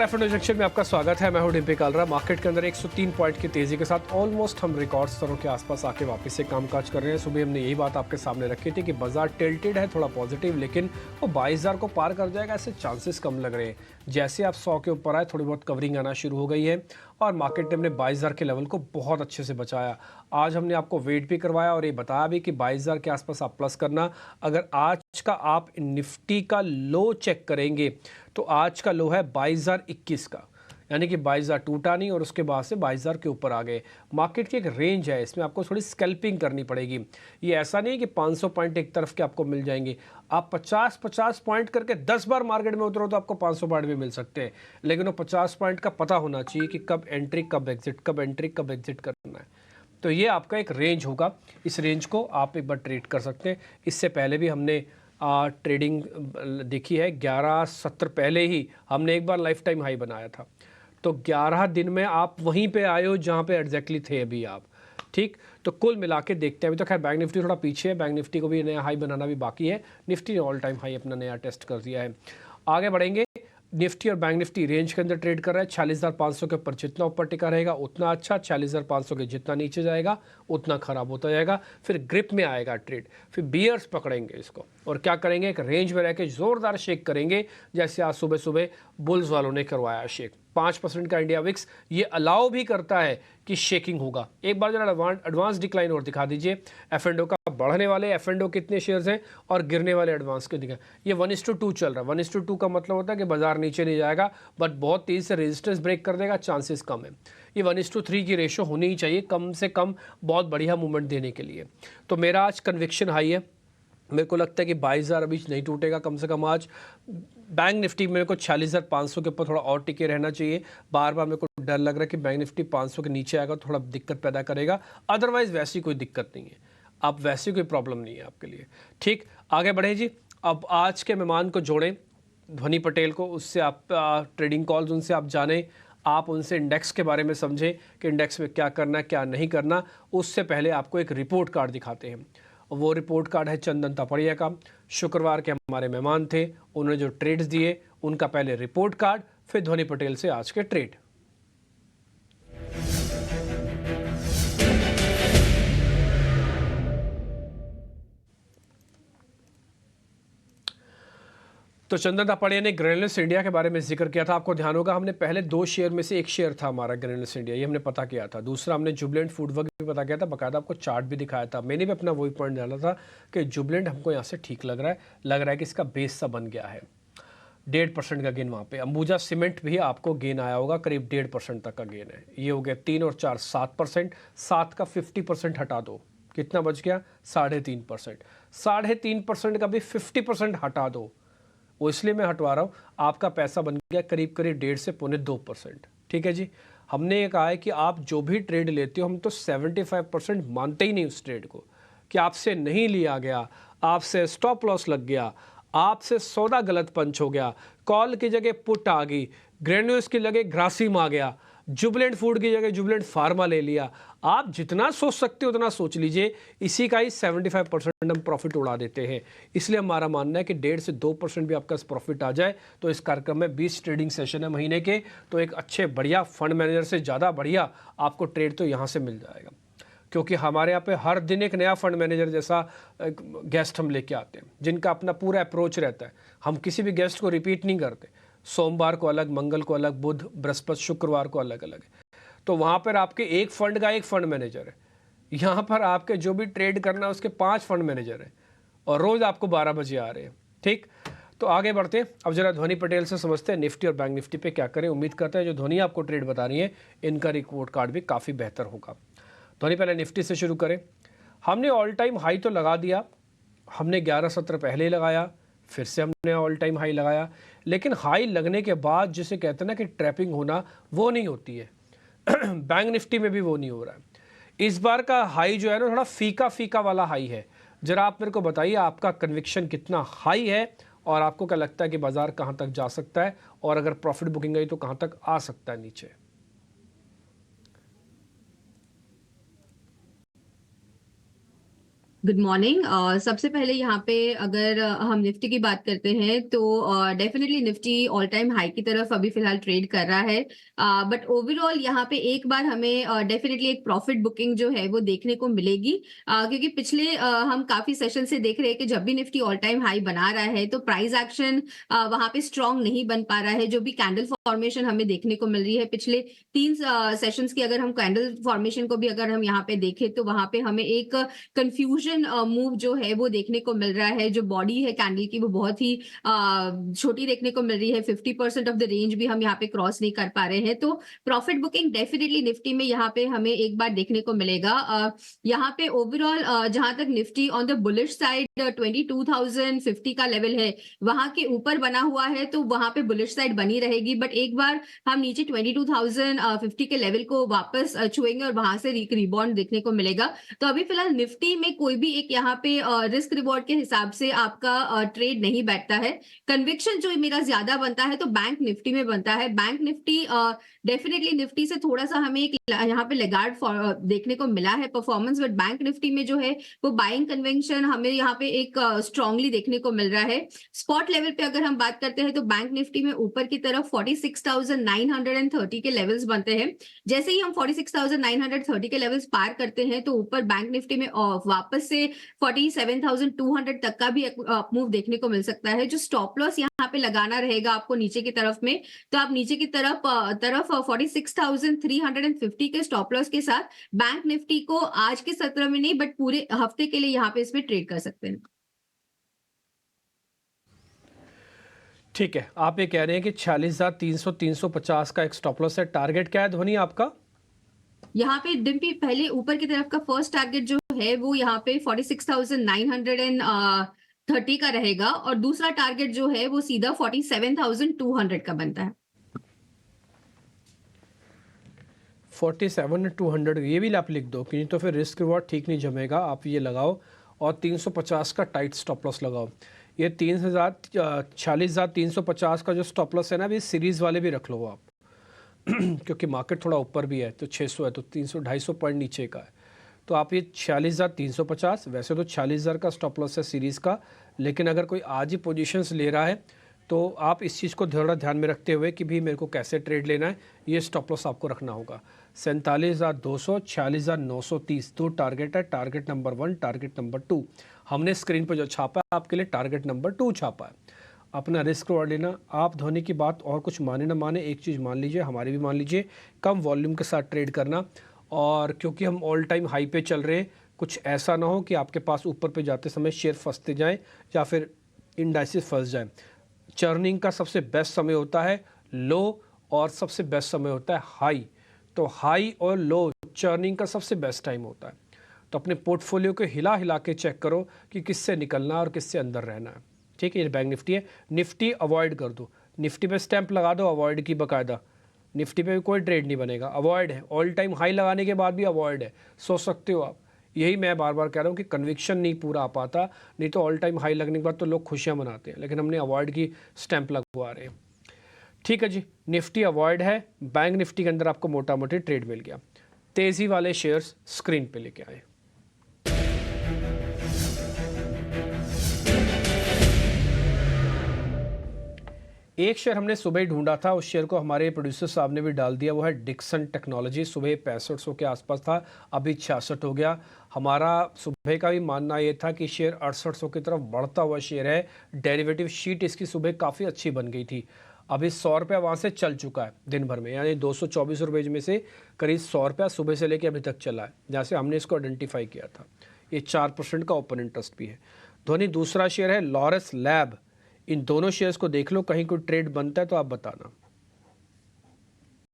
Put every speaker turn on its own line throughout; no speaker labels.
F&O junction में आपका स्वागत है। मैं हूं डिम्पी कालरा। मार्केट के अंदर 103 पॉइंट की तेजी के साथ ऑलमोस्ट हम रिकॉर्ड स्तरों के आसपास आके वापस से कामकाज कर रहे हैं। सुबह हमने यही बात आपके सामने रखी थी कि बाजार टिल्टेड है, थोड़ा पॉजिटिव, लेकिन वो 22,000 को पार कर जाएगा ऐसे चांसेस कम लग रहे हैं। जैसे आप 100 के ऊपर आए, थोड़ी बहुत कवरिंग आना शुरू हो गई है और मार्केट ने अपने 22,000 के लेवल को बहुत अच्छे से बचाया। आज हमने आपको वेट भी करवाया और ये बताया भी कि 22,000 के आसपास आप प्लस करना। अगर आज का आप निफ्टी का लो चेक करेंगे तो आज का लो है 22,021 का, यानी कि 22,000 टूटा नहीं और उसके बाद से 22,000 के ऊपर आ गए। मार्केट की एक रेंज है, इसमें आपको थोड़ी स्कैल्पिंग करनी पड़ेगी। ये ऐसा नहीं है कि 500 पॉइंट एक तरफ के आपको मिल जाएंगे। आप 50-50 पॉइंट करके 10 बार मार्केट में उतरो तो आपको 500 पॉइंट भी मिल सकते हैं, लेकिन वो 50 पॉइंट का पता होना चाहिए कि कब एंट्री कब एग्जिट, कब एंट्री कब एग्जिट करना है। तो ये आपका एक रेंज होगा, इस रेंज को आप एक बार ट्रेड कर सकते हैं। इससे पहले भी हमने ट्रेडिंग देखी है। 11-17 पहले ही हमने एक बार लाइफ टाइम हाई बनाया था, तो 11 दिन में आप वहीं पे आए हो जहाँ पे एग्जैक्टली थे अभी आप। ठीक, तो कुल मिला के देखते हैं। अभी तो खैर बैंक निफ्टी थोड़ा पीछे है, बैंक निफ्टी को भी नया हाई बनाना भी बाकी है। निफ्टी ने ऑल टाइम हाई अपना नया टेस्ट कर दिया है। आगे बढ़ेंगे। निफ्टी और बैंक निफ्टी रेंज के अंदर ट्रेड कर रहा है। 46,500 के ऊपर जितना ऊपर टिका रहेगा उतना अच्छा, 46,500 के जितना नीचे जाएगा उतना खराब होता जाएगा। फिर ग्रिप में आएगा ट्रेड, फिर बियर्स पकड़ेंगे इसको और क्या करेंगे, एक रेंज में रह के जोरदार शेक करेंगे, जैसे आज सुबह सुबह बुल्स वालों ने करवाया शेक। 5% का इंडिया विक्स ये अलाउ भी करता है कि शेकिंग होगा। एक बार जरा एडवांस डिक्लाइन और दिखा दीजिए। एफ&ओ का बढ़ने वाले एफ&ओ कितने शेयर्स हैं और गिरने वाले एडवांस के दिखा। ये 1:2 चल रहा है। 1:2 का मतलब होता है कि बाजार नीचे नहीं जाएगा, बट बहुत तेज़ी से रेजिस्टेंस ब्रेक कर देगा, चांसेस कम है। ये 1:3 की रेशो होनी ही चाहिए कम से कम, बहुत बढ़िया मूवमेंट देने के लिए। तो मेरा आज कन्विक्शन हाई है। मेरे को लगता है कि 22,000 अभी नहीं टूटेगा कम से कम आज। बैंक निफ्टी मेरे को 46,500 के ऊपर थोड़ा और टिके रहना चाहिए। बार बार मेरे को डर लग रहा है कि बैंक निफ्टी 500 के नीचे आएगा, थोड़ा दिक्कत पैदा करेगा। अदरवाइज वैसी कोई दिक्कत नहीं है, अब वैसी कोई प्रॉब्लम नहीं है आपके लिए। ठीक, आगे बढ़े जी। अब आज के मेहमान को जोड़ें, ध्वनि पटेल को, उससे आप ट्रेडिंग कॉल्स उनसे आप जानें, आप उनसे इंडेक्स के बारे में समझें कि इंडेक्स में क्या करना है क्या नहीं करना। उससे पहले आपको एक रिपोर्ट कार्ड दिखाते हैं। वो रिपोर्ट कार्ड है चंदन तापड़िया का। शुक्रवार के हमारे मेहमान थे, उन्होंने जो ट्रेड्स दिए उनका पहले रिपोर्ट कार्ड, फिर ध्वनि पटेल से आज के ट्रेड। तो चंदन तापड़िया ने ग्रेनुलस इंडिया के बारे में जिक्र किया था। आपको ध्यान होगा हमने पहले 2 शेयर में से एक शेयर था हमारा ग्रेनुलस इंडिया, ये हमने पता किया था। दूसरा हमने जुबिलेंट फूडवर्क भी पता किया था, बकायदा आपको चार्ट भी दिखाया था। मैंने भी अपना वही पॉइंट डाला था कि जुबिलेंट हमको यहाँ से ठीक लग रहा है कि इसका बेस सा बन गया है। 1.5% का गेन वहाँ पे। अंबुजा सीमेंट भी आपको गेन आया होगा, करीब 1.5% तक का गेन है। ये हो गया 3 और 4 7%। 7 का 50% हटा दो, कितना बच गया? 3.5%। 3.5% का भी 50% हटा दो, वो इसलिए मैं हटवा रहा हूँ, आपका पैसा बन गया करीब करीब 1.5 से 2.25%। ठीक है जी। हमने ये कहा है कि आप जो भी ट्रेड लेते हो, हम तो 75% मानते ही नहीं उस ट्रेड को, कि आपसे नहीं लिया गया, आपसे स्टॉप लॉस लग गया, आपसे सौदा गलत पंच हो गया, कॉल की जगह पुट आ गई, ग्रेन्यूल्स की जगह ग्रासिम आ गया, जुबिलेंट फूड की जगह जुबिलेंट फार्मा ले लिया। आप जितना सोच सकते हो उतना सोच लीजिए, इसी का ही 75% हम प्रॉफिट उड़ा देते हैं। इसलिए हमारा मानना है कि 1.5 से 2% भी आपका प्रॉफिट आ जाए तो इस कार्यक्रम में 20 ट्रेडिंग सेशन है महीने के, तो एक अच्छे बढ़िया फंड मैनेजर से ज़्यादा बढ़िया आपको ट्रेड तो यहाँ से मिल जाएगा। क्योंकि हमारे यहाँ पे हर दिन एक नया फंड मैनेजर जैसा गेस्ट हम लेके आते हैं, जिनका अपना पूरा अप्रोच रहता है। हम किसी भी गेस्ट को रिपीट नहीं करते। सोमवार को अलग, मंगल को अलग, बुध बृहस्पति शुक्रवार को अलग अलग है। तो वहाँ पर आपके एक फंड का एक फंड मैनेजर है, यहाँ पर आपके जो भी ट्रेड करना है उसके 5 फंड मैनेजर हैं और रोज़ आपको 12 बजे आ रहे हैं। ठीक, तो आगे बढ़ते हैं। अब जरा ध्वनि पटेल से समझते हैं निफ्टी और बैंक निफ्टी पे क्या करें। उम्मीद करते हैं जो ध्वनि आपको ट्रेड बता रही है इनका रिपोर्ट कार्ड भी काफ़ी बेहतर होगा। ध्वनि पहले निफ्टी से शुरू करें। हमने ऑल टाइम हाई तो लगा दिया, हमने 11-17 पहले ही लगाया, फिर से हमने ऑल टाइम हाई लगाया, लेकिन हाई लगने के बाद जिसे कहते हैं ना कि ट्रैपिंग होना, वो नहीं होती है। बैंक निफ्टी में भी वो नहीं हो रहा है। इस बार का हाई जो है ना, थोड़ा फीका फीका वाला हाई है। जरा आप मेरे को बताइए आपका कन्विक्शन कितना हाई है और आपको क्या लगता है कि बाजार कहां तक जा सकता है, और अगर प्रॉफिट बुकिंग गई तो कहां तक आ सकता है नीचे।
Good morning. सबसे पहले यहाँ पे अगर हम निफ्टी की बात करते हैं तो definitely Nifty all time high की तरफ अभी फिलहाल ट्रेड कर रहा है। बट ओवरऑल यहाँ पे एक बार हमें डेफिनेटली एक प्रॉफिट बुकिंग जो है वो देखने को मिलेगी, क्योंकि पिछले हम काफी सेशन से देख रहे हैं कि जब भी निफ्टी ऑल टाइम हाई बना रहा है तो प्राइस एक्शन वहां पे स्ट्रांग नहीं बन पा रहा है। जो भी कैंडल फॉर्मेशन हमें देखने को मिल रही है पिछले 3 सेशंस की, अगर हम कैंडल फॉर्मेशन को भी अगर हम यहाँ पे देखें तो वहां पे हमें एक कंफ्यूजन मूव जो है वो देखने को मिल रहा है। जो बॉडी है कैंडल की वो बहुत ही छोटी देखने को मिल रही है। 50% ऑफ द रेंज भी हम यहाँ पे क्रॉस नहीं कर पा रहे हैं, तो प्रॉफिट बुकिंग डेफिनेटली निफ्टी में यहाँ पे हमें एक बार देखने को मिलेगा। यहाँ पे ओवरऑल जहां तक Nifty on the bullish side 22,050 का लेवल है वहां के ऊपर बना हुआ है, तो वहां पे बुलिश साइड बनी रहेगी। बट एक बार हम नीचे 22,050 के लेवल को वापस छुएंगे और वहां से रिबॉन्ड देखने को मिलेगा। तो अभी फिलहाल निफ्टी में कोई भी एक यहाँ पे रिस्क रिवॉर्ड के हिसाब से आपका ट्रेड नहीं बैठता है। कन्विक्शन जो मेरा ज्यादा बनता है तो बैंक निफ्टी में बनता है। बैंक निफ्टी डेफिनेटली निफ्टी से थोड़ा सा हमें एक यहाँ पे लेगार्ड देखने को मिला है परफॉर्मेंस, बट बैंक निफ्टी में जो है वो बाइंग कन्वेंशन हमें यहाँ पे एक स्ट्रांगली देखने को मिल रहा है। स्पॉट लेवल पे अगर हम बात करते हैं तो बैंक निफ्टी में ऊपर की तरफ 46,930 के लेवल्स बनते हैं। जैसे ही हम 46,930 के लेवल्स पार करते हैं तो ऊपर बैंक निफ्टी में वापस से 47,200 तक का भी मूव देखने को मिल सकता है। जो स्टॉप लॉस यहाँ पे लगाना रहेगा आपको नीचे की तरफ में, तो आप नीचे की तरफ 46,350 के स्टॉप लॉस के साथ बैंक निफ्टी को आज के सत्र में नहीं बट पूरे हफ्ते के लिए यहाँ पे इसमें ट्रेड कर सकते हैं।
ठीक है, आप ये कह रहे हैं कि 46,300 350 का एक स्टॉप लॉस है। टारगेट क्या है ध्वनि आपका?
यहाँ पे डिम्पी पहले ऊपर की तरफ का फर्स्ट टारगेट जो है वो यहाँ पे 46,930 का रहेगा और दूसरा टारगेट जो है वो सीधा 47,200 का बनता है।
47,200 ये भी आप लिख दो, क्योंकि तो फिर रिस्क रिवॉर्ड ठीक नहीं जमेगा। आप ये लगाओ और 350 का टाइट स्टॉप लॉस लगाओ। ये 46,350 का जो स्टॉप लॉस है ना, अभी सीरीज़ वाले भी रख लो आप क्योंकि मार्केट थोड़ा ऊपर भी है तो 600 है तो 300-250 पॉइंट नीचे का है। तो आप ये 46,350, वैसे तो 40,000 का स्टॉप लॉस है सीरीज़ का, लेकिन अगर कोई आज ही पोजीशंस ले रहा है तो आप इस चीज़ को थोड़ा ध्यान में रखते हुए कि भी मेरे को कैसे ट्रेड लेना है, ये स्टॉप लॉस आपको रखना होगा। 47,200, 46,930 दो टारगेट है। टारगेट नंबर 1, टारगेट नंबर 2 हमने स्क्रीन पर जो छापा है आपके लिए टारगेट नंबर 2 छापा है। अपना रिस्क रिवॉर्ड लेना। आप धोनी की बात और कुछ माने ना माने, एक चीज़ मान लीजिए, हमारी भी मान लीजिए, कम वॉल्यूम के साथ ट्रेड करना। और क्योंकि हम ऑल टाइम हाई पे चल रहे हैं, कुछ ऐसा ना हो कि आपके पास ऊपर पे जाते समय शेयर फंसते जाएं या फिर इंडाइसिस फंस जाएं। चर्निंग का सबसे बेस्ट समय होता है लो और सबसे बेस्ट समय होता है हाई। तो हाई और लो चर्निंग का सबसे बेस्ट टाइम होता है। तो अपने पोर्टफोलियो को हिला हिला के चेक करो कि किससे निकलना है और किससे अंदर रहना है। ठीक है, ये बैंक निफ्टी है। निफ्टी अवॉइड कर दो, निफ्टी पे स्टैंप लगा दो अवॉइड की बाकायदा। निफ्टी पे भी कोई ट्रेड नहीं बनेगा, अवॉइड है। ऑल टाइम हाई लगाने के बाद भी अवॉइड है, सोच सकते हो आप। यही मैं बार बार कह रहा हूँ कि कन्विक्शन नहीं पूरा आ पाता, नहीं तो ऑल टाइम हाई लगने के बाद तो लोग खुशियाँ मनाते हैं, लेकिन हमने अवॉइड की स्टैंप लगवा रहे हैं। ठीक है जी, निफ्टी अवॉइड है। बैंक निफ्टी के अंदर आपको मोटा मोटी ट्रेड मिल गया। तेज़ी वाले शेयर्स स्क्रीन पे लेके आए। एक शेयर हमने सुबह ही ढूंढा था, उस शेयर को हमारे प्रोड्यूसर साहब ने भी डाल दिया, वो है डिक्सन टेक्नोलॉजी। सुबह 6500 के आसपास था, अभी 66 हो गया। हमारा सुबह का भी मानना ये था कि शेयर 6800 की तरफ बढ़ता हुआ शेयर है। डेरिवेटिव शीट इसकी सुबह काफ़ी अच्छी बन गई थी। अभी 100 रुपया वहाँ से चल चुका है दिन भर में, यानी 224 रुपये में से करीब 100 रुपया सुबह से लेकर अभी तक चला है, जहाँ से हमने इसको आइडेंटिफाई किया था। ये 4% का ओपन इंटरेस्ट भी है। धोनी दूसरा शेयर है लॉरस लैब। इन दोनों शेयर्स को देख लो, कहीं कोई ट्रेड बनता है तो आप बताना।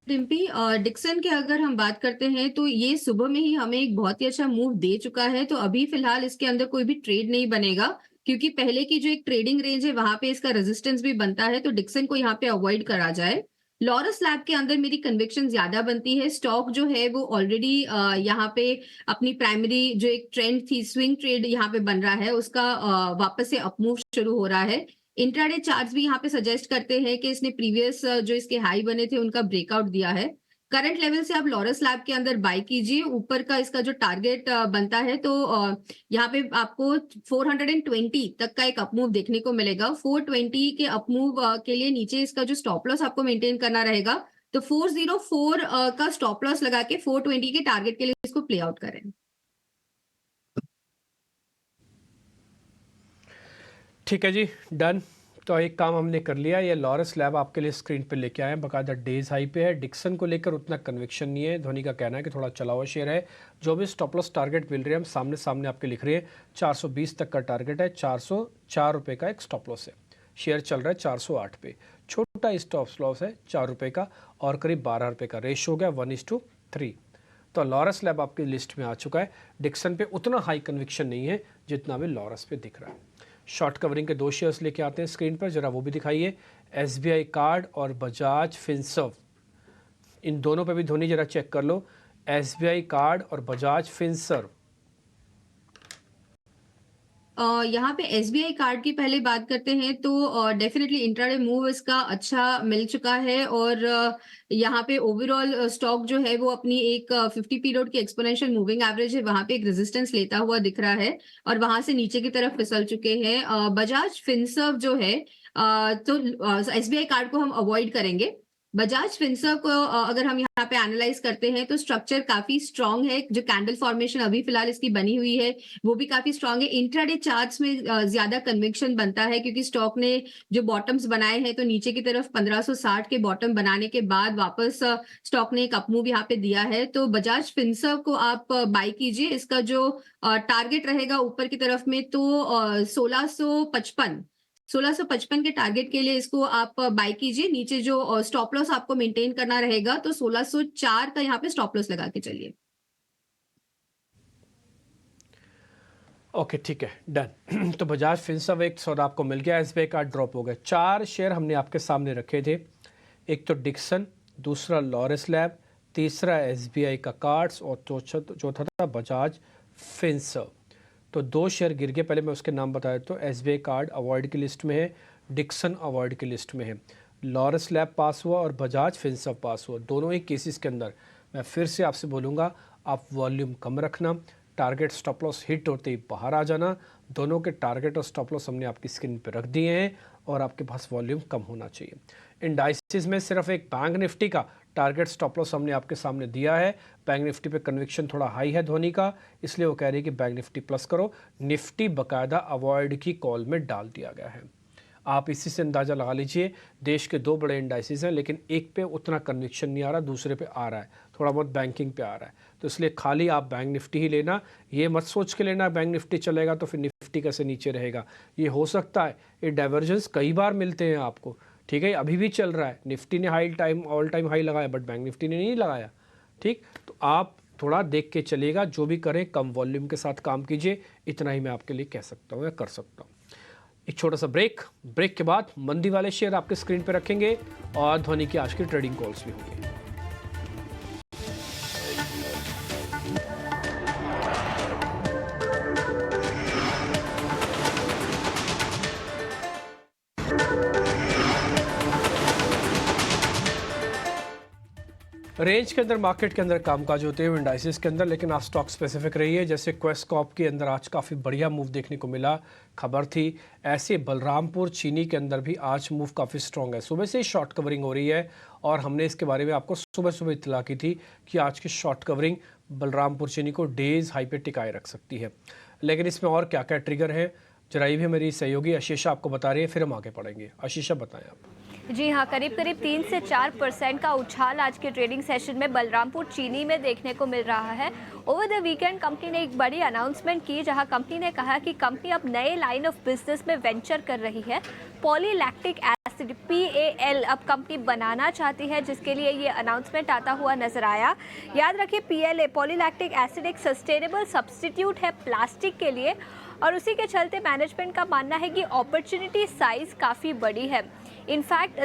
डिम्पी, डिक्सन के अगर हम बात करते हैं तो ये सुबह में ही हमें एक बहुत ही अच्छा मूव दे चुका है, तो अभी फिलहाल इसके अंदर कोई भी ट्रेड नहीं बनेगा, क्योंकि पहले की जो एक ट्रेडिंग रेंज है वहां पे इसका रेजिस्टेंस भी बनता है, तो डिक्सन को यहाँ पे अवॉइड करा जाए। लॉरस लैब के अंदर मेरी कन्विक्शन ज्यादा बनती है। स्टॉक जो है वो ऑलरेडी यहाँ पे अपनी प्राइमरी जो एक ट्रेंड थी, स्विंग ट्रेड यहाँ पे बन रहा है, उसका वापस से अपमूव शुरू हो रहा है। इंट्राडे चार्ट्स भी यहाँ पे सजेस्ट करते हैं कि इसने प्रीवियस जो इसके हाई बने थे उनका ब्रेकआउट दिया है। करंट लेवल से आप लॉरस लैब के अंदर बाय कीजिए। ऊपर का इसका जो टारगेट बनता है तो यहाँ पे आपको 420 तक का एक अपमूव देखने को मिलेगा। 420 के अपमूव के लिए नीचे इसका जो स्टॉप लॉस आपको मेंटेन करना रहेगा, तो 404 का स्टॉप लॉस लगा के 420 के टारगेट के लिए इसको प्ले आउट करें।
ठीक है जी, डन। तो एक काम हमने कर लिया, ये लॉरस लैब आपके लिए स्क्रीन पे लेके आए हैं, बाकायदा डेज हाई पे है। डिक्सन को लेकर उतना कन्विक्शन नहीं है, धोनी का कहना है कि थोड़ा चला हुआ शेयर है। जो भी स्टॉप लॉस टारगेट मिल रहे हैं हम सामने सामने आपके लिख रहे हैं। 420 तक का टारगेट है, 404 रुपये का एक स्टॉप लॉस है। शेयर चल रहा है 408 पे, छोटा स्टॉप लॉस है 4 रुपये का और करीब 12 रुपये का। रेशो हो गया 1:3। तो लॉरस लैब आपकी लिस्ट में आ चुका है। डिक्सन पे उतना हाई कन्विक्शन नहीं है जितना भी लॉरस पे दिख रहा है। शॉर्ट कवरिंग के 2 शेयर्स लेके आते हैं स्क्रीन पर, जरा वो भी दिखाइए। SBI कार्ड और बजाज फिनसर्व, इन दोनों पे भी धोनी जरा चेक कर लो। SBI कार्ड और बजाज फिनसर्व।
यहाँ पे SBI कार्ड की पहले बात करते हैं तो डेफिनेटली इंट्राडे मूव इसका अच्छा मिल चुका है और यहाँ पे ओवरऑल स्टॉक जो है वो अपनी एक 50 पीरियड की एक्सपोनेंशियल मूविंग एवरेज है, वहां पे एक रेजिस्टेंस लेता हुआ दिख रहा है और वहां से नीचे की तरफ फिसल चुके हैं। बजाज फिनसर्व जो है तो SBI कार्ड को हम अवॉइड करेंगे। बजाज फिनसर्व को अगर हम यहाँ पे एनालाइज करते हैं तो स्ट्रक्चर काफी स्ट्रांग है। जो कैंडल फॉर्मेशन अभी फिलहाल इसकी बनी हुई है वो भी काफी स्ट्रांग है। इंट्राडे चार्ट्स में ज्यादा कन्विक्शन बनता है क्योंकि स्टॉक ने जो बॉटम्स बनाए हैं तो नीचे की तरफ 1560 के बॉटम बनाने के बाद वापस स्टॉक ने एक अपमूव यहाँ पे दिया है। तो बजाज फिनसर्व को आप बाय कीजिए। इसका जो टारगेट रहेगा ऊपर की तरफ में तो 1655 के टारगेट के लिए इसको आप बाय कीजिए। नीचे जो स्टॉप लॉस आपको मेंटेन करना रहेगा तो 1604 का यहाँ पे स्टॉप लॉस लगा के चलिए।
ओके ठीक है, डन। तो बजाज फिनसर्व एक सौदा आपको मिल गया। SBI कार्ड ड्रॉप हो गया। 4 शेयर हमने आपके सामने रखे थे, एक तो डिक्सन, दूसरा लॉरस लैब, तीसरा SBI का कार्ड्स और चौथा था बजाज फिनसर्व। तो 2 शेयर गिर गए। पहले मैं उसके नाम बताया तो SBI कार्ड अवॉइड की लिस्ट में है, डिक्सन अवॉइड की लिस्ट में है, लॉरस लैब पास हुआ और बजाज फिनसर्व पास हुआ। दोनों ही केसेस के अंदर मैं फिर से आपसे बोलूँगा, आप वॉल्यूम कम रखना, टारगेट स्टॉप लॉस हिट होते ही बाहर आ जाना। दोनों के टारगेट और स्टॉप लॉस हमने आपकी स्क्रीन पर रख दिए हैं और आपके पास वॉल्यूम कम होना चाहिए। इंडाइसिस में सिर्फ एक बैंक निफ्टी का टारगेट स्टॉप लॉस हमने आपके सामने दिया है। बैंक निफ्टी पे कन्विक्शन थोड़ा हाई है धोनी का, इसलिए वो कह रही है कि बैंक निफ्टी प्लस करो। निफ्टी बकायदा अवॉइड की कॉल में डाल दिया गया है। आप इसी से अंदाज़ा लगा लीजिए। देश के 2 बड़े इंडाइसिस हैं लेकिन एक पे उतना कन्विक्शन नहीं आ रहा, दूसरे पे आ रहा है, थोड़ा बहुत बैंकिंग पे आ रहा है। तो इसलिए खाली आप बैंक निफ्टी ही लेना, ये मत सोच के लेना बैंक निफ्टी चलेगा तो फिर निफ्टी कैसे नीचे रहेगा। ये हो सकता है, ये डाइवर्जेंस कई बार मिलते हैं आपको, ठीक है। अभी भी चल रहा है, निफ्टी ने ऑल टाइम हाई लगाया बट बैंक निफ्टी ने नहीं लगाया, ठीक। तो आप थोड़ा देख के चलिएगा, जो भी करें कम वॉल्यूम के साथ काम कीजिए, इतना ही मैं आपके लिए कह सकता हूँ या कर सकता हूँ। एक छोटा सा ब्रेक के बाद मंदी वाले शेयर आपके स्क्रीन पे रखेंगे और धोनी की आज की ट्रेडिंग कॉल्स भी होंगी। रेंज के अंदर मार्केट के अंदर कामकाज होते हैं इंडाइसिस के अंदर, लेकिन आप स्टॉक स्पेसिफिक रही है। जैसे क्वेस्ट कॉप के अंदर आज काफ़ी बढ़िया मूव देखने को मिला, खबर थी। ऐसे बलरामपुर चीनी के अंदर भी आज मूव काफ़ी स्ट्रॉन्ग है। सुबह से शॉर्ट कवरिंग हो रही है और हमने इसके बारे में आपको सुबह सुबह इत्तला की थी कि आज की शॉर्ट कवरिंग बलरामपुर चीनी को डेज हाई पे टिकाए रख सकती है। लेकिन इसमें और क्या क्या ट्रिगर है, जरा ये भी मेरी सहयोगी आशीषा आपको बता रही है, फिर हम आगे पढ़ेंगे। आशीषा बताएं आप।
जी हाँ, करीब 3 से 4% का उछाल आज के ट्रेडिंग सेशन में बलरामपुर चीनी में देखने को मिल रहा है। ओवर द वीकेंड कंपनी ने एक बड़ी अनाउंसमेंट की, जहां कंपनी ने कहा कि कंपनी अब नए लाइन ऑफ बिजनेस में वेंचर कर रही है। पॉलीलैक्टिक एसिड PAL अब कंपनी बनाना चाहती है, जिसके लिए ये अनाउंसमेंट आता हुआ नजर आया। याद रखिए, PLA पॉलीलैक्टिक एसिड एक सस्टेनेबल सब्स्टिट्यूट है प्लास्टिक के लिए और उसी के चलते मैनेजमेंट का मानना है कि अपॉर्चुनिटी साइज काफ़ी बड़ी है। इनफैक्ट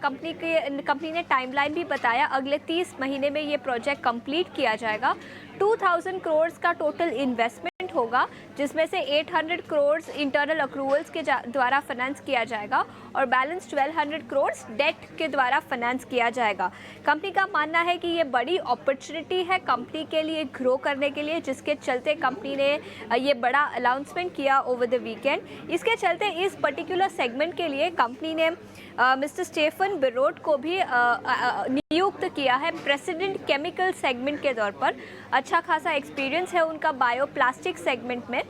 कंपनी ने टाइमलाइन भी बताया, अगले 30 महीने में ये प्रोजेक्ट कंप्लीट किया जाएगा। 2000 करोड़ का टोटल इन्वेस्टमेंट इन्वेस्टमेंट होगा जिसमें से 800 करोड़ इंटरनल अक्रूवल्स के द्वारा फाइनेंस किया जाएगा और बैलेंस 1200 करोड़ डेट के द्वारा फाइनेंस किया जाएगा। कंपनी का मानना है कि ये बड़ी अपॉर्चुनिटी है कंपनी के लिए ग्रो करने के लिए, जिसके चलते कंपनी ने ये बड़ा अनाउंसमेंट किया ओवर द वीकेंड। इसके चलते इस पर्टिकुलर सेगमेंट के लिए कंपनी ने मिस्टर स्टेफन बिरोट को भी नियुक्त किया है प्रेसिडेंट केमिकल सेगमेंट के तौर पर। अच्छा खासा एक्सपीरियंस है उनका बायोप्लास्टिक सेगमेंट में,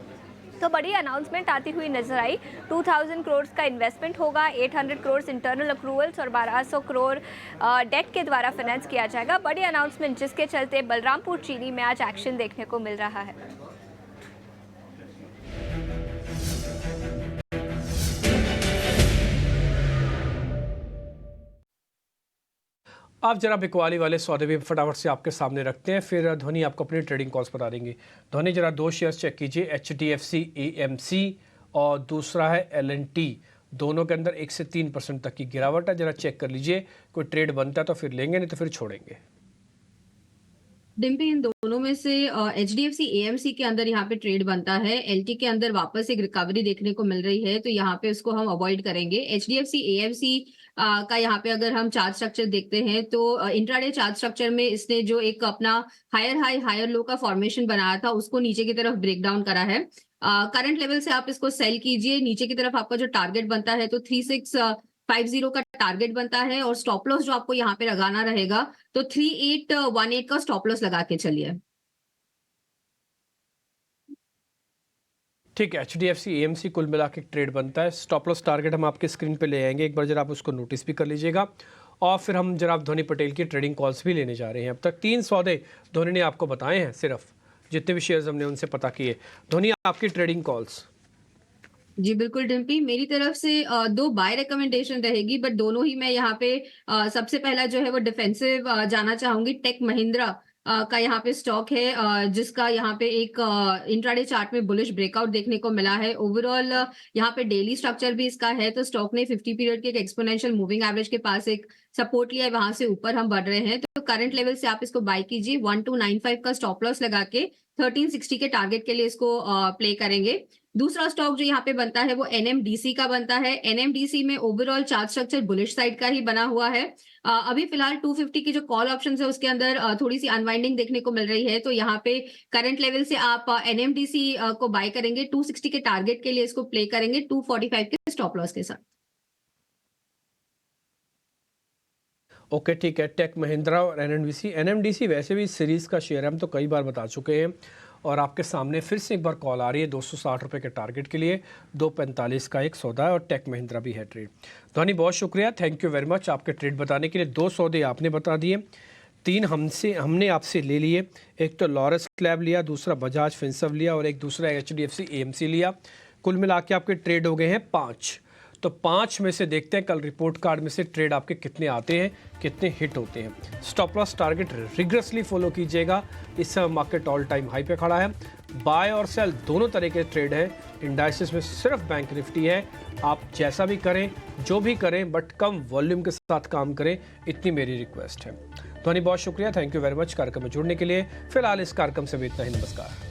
तो बड़ी अनाउंसमेंट आती हुई नजर आई। 2000 करोड़ का इन्वेस्टमेंट होगा, 800 करोड़ इंटरनल अक्रूवल्स और 1200 करोड़ डेट के द्वारा फाइनेंस किया जाएगा। बड़ी अनाउंसमेंट जिसके चलते बलरामपुर चीनी में आज एक्शन देखने को मिल रहा है।
आप जरा बिकवाली वाले सौदे भी फटाफट से आपके सामने रखते हैं, फिर धोनी आपको अपनी ट्रेडिंग कॉल्स बता देंगे। धोनी जरा दो शेयर्स चेक कीजिए, HDFC AMC और दूसरा है L&T, दोनों के अंदर 1 से 3% तक की गिरावट है। जरा चेक कर लीजिए, कोई ट्रेड बनता है तो फिर लेंगे, नहीं तो फिर छोड़ेंगे।
डिम्पी, इन दोनों में से HDFC AMC के अंदर यहाँ पे ट्रेड बनता है। LT के अंदर वापस एक रिकवरी देखने को मिल रही है, तो यहाँ पे उसको हम अवॉइड करेंगे। HDFC AMC का यहाँ पे अगर हम चार्ट स्ट्रक्चर देखते हैं तो इंट्राडे चार्ट स्ट्रक्चर में इसने जो एक अपना हायर हाई हायर लो का फॉर्मेशन बनाया था उसको नीचे की तरफ ब्रेक डाउन करा है। करंट लेवल से आप इसको सेल कीजिए। नीचे की तरफ आपका जो टारगेट बनता है तो 3650 का टारगेट बनता है और स्टॉप लॉस जो आपको यहाँ पे लगाना रहेगा तो 3818 का स्टॉप लॉस लगा के चलिए।
ठीक है, HDFC AMC कुल मिला के ट्रेड बनता है। स्टॉप लॉस टारगेट हम आपके स्क्रीन पे ले आएंगे, एक बार जरा आप उसको नोटिस भी कर लीजिएगा। और फिर हम जरा धोनी पटेल की ट्रेडिंग कॉल्स भी लेने जा रहे हैं। अब तक 3 सौदे धोनी ने आपको बताए हैं, सिर्फ जितने भी शेयर्स हमने उनसे पता किए। धोनी आपकी ट्रेडिंग कॉल्स।
जी बिल्कुल डिम्पी, मेरी तरफ से 2 बाय रिकमेंडेशन रहेगी, बट दोनों ही मैं यहाँ पे सबसे पहला जो है वो डिफेंसिव जाना चाहूंगी। टेक महिंद्रा का यहाँ पे स्टॉक है जिसका यहाँ पे एक इंट्राडे चार्ट में बुलिश ब्रेकआउट देखने को मिला है। ओवरऑल यहाँ पे डेली स्ट्रक्चर भी इसका है, तो स्टॉक ने 50 पीरियड के एक एक्सपोनेंशियल मूविंग एवरेज के पास एक सपोर्ट लिया है, वहां से ऊपर हम बढ़ रहे हैं। तो करंट लेवल से आप इसको बाय कीजिए। 1295 का स्टॉप लॉस लगा के 1360 के टारगेट के लिए इसको प्ले करेंगे। दूसरा स्टॉक जो यहाँ पे बनता है वो NMDC का बनता है। NMDC में overall chart structure bullish side का ही बना हुआ है। अभी फिलहाल 250 की जो कॉल ऑप्शन है उसके अंदर थोड़ी सी अनवाइंडिंग देखने को मिल रही है, तो यहाँ पे करंट लेवल से आप NMDC को बाय करेंगे। 260 के टारगेट के लिए इसको प्ले करेंगे 245 के स्टॉप लॉस के साथ।
ओके ठीक है, टेक महिंद्रा और NMDC वैसे भी सीरीज़ का शेयर हम तो कई बार बता चुके हैं और आपके सामने फिर से एक बार कॉल आ रही है 260 रुपये के टारगेट के लिए। 245 का एक सौदा है और टेक महिंद्रा भी है ट्रेड। धोनी बहुत शुक्रिया, थैंक यू वेरी मच आपके ट्रेड बताने के लिए। 2 सौदे आपने बता दिए, 3 हमने आपसे ले लिए। एक तो लॉरस लैब लिया, दूसरा बजाज फिनसर्व लिया और एक दूसरा HDFC AMC लिया। कुल मिला के आपके ट्रेड हो गए हैं 5। तो 5 में से देखते हैं कल रिपोर्ट कार्ड में से ट्रेड आपके कितने आते हैं, कितने हिट होते हैं। Stop loss target rigorously follow कीजिएगा। इस समय मार्केट ऑल टाइम हाई पे खड़ा है। बाय और सेल दोनों तरह के ट्रेड है। इंडाइसेस में सिर्फ बैंक निफ्टी है। आप जैसा भी करें, जो भी करें, बट कम वॉल्यूम के साथ काम करें, इतनी मेरी रिक्वेस्ट है। धोनी बहुत शुक्रिया, थैंक यू वेरी मच कार्यक्रम में जुड़ने के लिए। फिलहाल इस कार्यक्रम से भी इतना ही, नमस्कार।